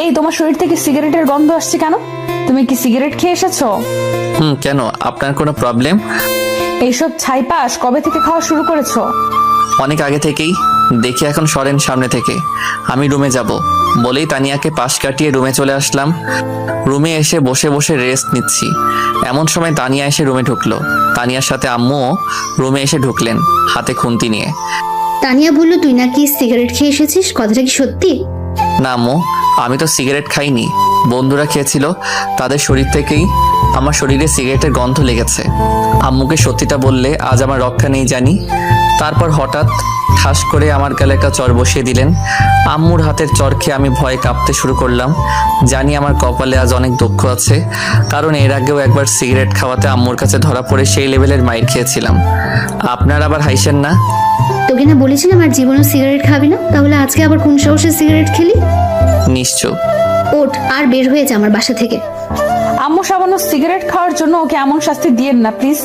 এই তোমার শরীর থেকে সিগারেটের গন্ধ আসছে কেন? তুমি কি সিগারেট খেয়ে এসেছো? কেন, আপনার কোনো প্রবলেম? এইসব ছাইপাশ কবে থেকে খাওয়া শুরু করেছো? অনেক আগে থেকেই। দেখি এখন সরেন সামনে থেকে, আমি রুমে যাব বলেই তানিয়াকে পাশ কাটিয়ে রুমে চলে আসলাম। রুমে এসে বসে বসে রেস্ট নিচ্ছি, এমন সময় তানিয়া এসে রুমে ঢুকলো। তানিয়ার সাথে আম্মুও রুমে এসে ঢুকলেন হাতে খুন্তি নিয়ে। তানিয়া বলল তুই নাকি সিগারেট খেয়ে এসেছিস, কথাটা কি সত্যি? না আম্মু, আমি তো সিগারেট খাইনি, বন্ধুরা খেয়েছিল, তাদের শরীর থেকেই আমার শরীরে সিগারেটের গন্ধ লেগেছে। আম্মুকে সত্যিটা বললে আজ আমার রক্ষা নেই জানি। তারপর হঠাৎ ঠাস করে আমার গালে একটা চর বসিয়ে দিলেন। আম্মুর হাতের চর খেয়ে আমি ভয়ে কাঁপতে শুরু করলাম। জানি আমার কপালে আজ অনেক দুঃখ আছে, কারণ এর আগেও একবার সিগারেট খাওয়াতে আম্মুর কাছে ধরা পড়ে সেই লেভেলের মাইর খেয়েছিলাম। আপনার আবার হাসেন না? তোকে না বলেছিলাম আর জীবনেও সিগারেট খাবি না, তাহলে আজকে আবার কোন সাহসে সিগারেট খেলি? নিশ্চয়। ওঠ আর বের হয়ে যা আমার বাসা থেকে। আম্মু, সামান্য সিগারেট খাওয়ার জন্য ওকে এমন শাস্তি দিয়েন না প্লিজ।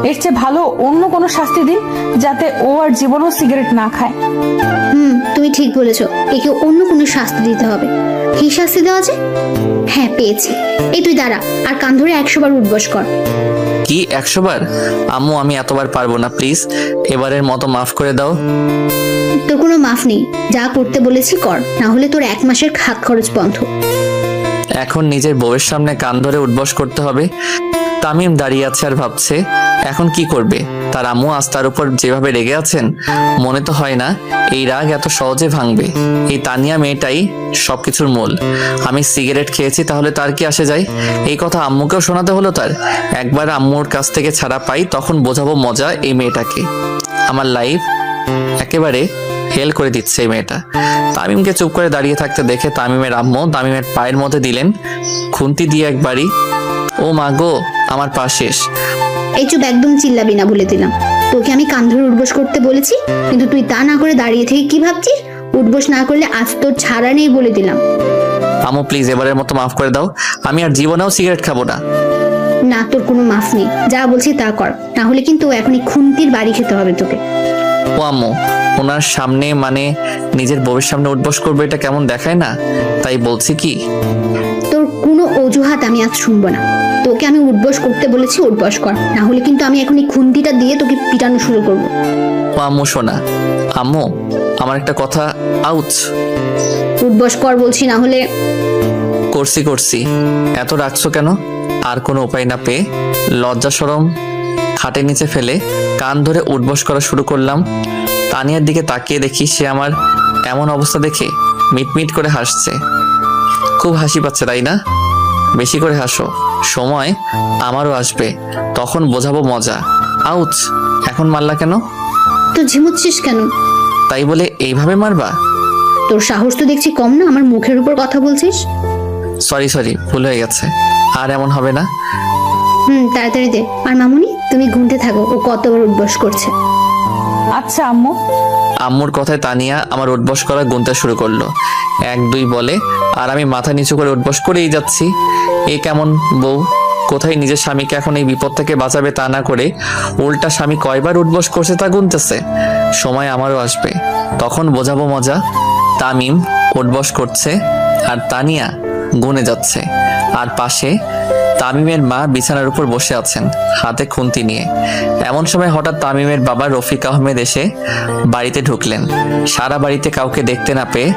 এর চেয়ে ভালো অন্য কোনো শাস্তি দিন, যাতে ও আর জীবনেও সিগারেট না খায়। তুমি ঠিক বলেছো, একে অন্য কোনো শাস্তি দিতে হবে। কি শাস্তি দেওয়া যায়? হ্যাঁ, পেয়েছি। এই তুই দাঁড়া আর কান ধরে 100 বার উঠবস কর। কি 100 বার? আম্মু আমি এতবার পারবো না, প্লিজ এবারের মতো মাফ করে দাও। তোর কোনো মাফ নেই, যা করতে বলেছি কর, না হলে তোর 1 মাসের খাত খরচ বন্ধ। এখন নিজের বউয়ের সামনে কান ধরে উঠবস করতে হবে? তামিম দাঁড়িয়ে আছে আর ভাবছে এখন কি করবে। তার আম্মু আজ তার উপর যেভাবে রেগে আছেন, মনে তো হয় না এই রাগ এত সহজে ভাঙবে। এই তানিয়া মেয়েটাই সবকিছুর মূল। আমি সিগারেট খেয়েছি তাহলে তার কি আসে যায়? এই কথা আম্মুকেও শোনাতে হলো তার। একবার আম্মুর কাছ থেকে ছাড়া পাই, তখন বোঝাবো মজা এই মেয়েটাকে। আমার লাইফ একেবারে হেল করে দিচ্ছে এই মেয়েটা। তামিমকে চুপ করে দাঁড়িয়ে থাকতে দেখে তামিমের আম্মু তামিমের পায়ের মধ্যে দিলেন খুন্তি দিয়ে একবারই। ও মা গো, আমার পা শেষ। এই চুপ, একদম চিল্লাবি না বলে দিলাম। তোকে আমি কান ধরে উঠবস করতে বলেছি, কিন্তু তুই তা না করে দাঁড়িয়ে থেকে কি ভাবছিস? উঠবস না করলে আজ তোর ছাড়া নেই বলে দিলাম। আম্মু প্লিজ এবারের মতো মাফ করে দাও, আমি আর জীবনেও সিগারেট খাবো না। না, তোর কোনো মাফ নেই, যা বলছি তা কর, না হলে কিন্তু এখনই খুন্তির বাড়ি খেতে হবে তোকে। ও আম্মু, ওনার সামনে মানে নিজের বউয়ের সামনে উঠবস করবো, এটা কেমন দেখায় না, তাই বলছি কি। তোর কোনো অজুহাত আমি আজ শুনবো না। তোকে আমি উঠবস করতে বলেছি, উঠবস কর, না হলে কিন্তু আমি এখনই খুন্তিটা দিয়ে তোকে পিটানো শুরু করবো। ও আম্মু শোনা। আম্মু আমার একটা কথা। আউচ। উঠবস কর বলছি, না হলে। করছি। এত রাখছো কেন? আর কোনো উপায় না পেয়ে লজ্জা শরম খাটের নিচে ফেলে কান ধরে উঠবস করা শুরু করলাম। তানিয়ার দিকে তাকিয়ে দেখি সে আমার এমন অবস্থা দেখে মিটমিট করে হাসছে। খুব হাসি পাচ্ছে তাই না? বেশি করে হাসো, সময় আমারও আসবে, তখন বোঝাবো মজা। আউচ। এখন মারলা কেন? তো ঝিমুচ্ছিস কেন? তাই বলে এইভাবে মারবা? তোর সাহস তো দেখছি কম না, আমার মুখের উপর কথা বলছিস। সরি, ভুল হয়ে গেছে, আর এমন হবে না। তাড়াতাড়ি দে। আর মামুনি, তুমি ঘুমতে থাকো, ও কতবার উঠবস করছে। আচ্ছা আম্মু। আম্মুর কথায় তানিয়া আমার উঠবস করা গুনতে শুরু করলো। 1 2 বলে, আর আমি মাথা নিচু করে উঠবস করেই যাচ্ছি। এ কেমন বউ? কোথায় নিজের স্বামীকে এখন এই বিপদ থেকে বাঁচাবে তা না করে উল্টা স্বামী কয়বার উঠবস করছে তা গুনতেছে। সময় আমারও আসবে, তখন বোঝাবো মজা। তামিম উঠবস করছে আর তানিয়া গুনে যাচ্ছে, আর পাশে তামিমের মা বিছানার উপর বসে আছেন হাতে খুন্তি নিয়ে। এমন সময় হঠাৎ তামিমের বাবা রফিক আহমেদ এসে বাড়িতে ঢুকলেন। সারা বাড়িতে কাউকে দেখতে না পেয়ে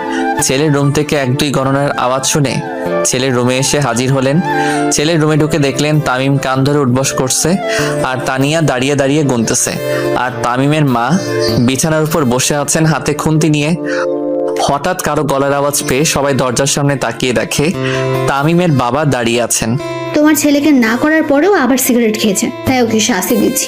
ছেলের রুম থেকে 1 2 গণনার আওয়াজ শুনে ছেলের রুমে এসে হাজির হলেন। ছেলের রুমে ঢুকে দেখলেন তামিম কান ধরে উঠবস করছে আর তানিয়া দাঁড়িয়ে দাঁড়িয়ে গুনতেছে, আর তামিমের মা বিছানার উপর বসে আছেন হাতে খুন্তি নিয়ে। হঠাৎ কারো গলার আওয়াজ পেয়ে সবাই দরজার সামনে তাকিয়ে দেখে তামিমের বাবা দাঁড়িয়ে আছেন। তোমার ছেলেকে না করার পরেও আবার সিগারেট খেয়েছে, তাই ওকে শাস্তি দিচ্ছি।